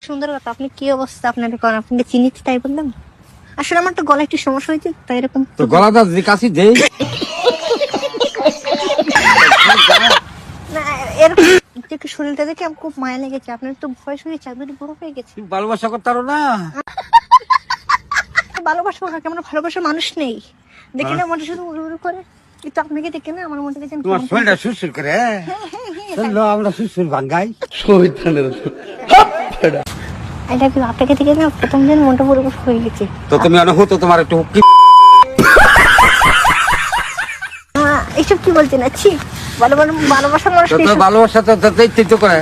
সুন্দর কথা। আপনি কি অবস্থা আপনার? আপনাকে চিনিতে তাই বললাম। আসলে আমার তো গলা একটু সমস্যা হয়েছে, তাই এরকম। তো গলাটা যদি কাশি দেই না, এরকম একটু শরীরটা দেখে আমার খুব মায়া লেগেছে। আপনার তো বয়স হয়েছে, আপনি বড় হয়ে গেছে। ভালোবাসা করতে পারো না? ভালোবাসবো কাকে? আমার ভালোবাসার মানুষ নেই। দেখি না মনটা শুধু উড়ু উড়ু করে। কিন্তু আপনাকে দেখে না আমার মনটা দেখে তোমার শরীরটা সুরসুর করে। চলো আমরা সুরসুর ভাঙ্গাই। এটা কি আপনাকে দেখে না প্রথম দিন মনটা পুরো হয়ে গেছে। তো তুমি অনেক হতো তোমার একটু কি এইসব কি বলছেন? আছি ভালোবাসার মানুষ নেই। ভালোবাসা তো করে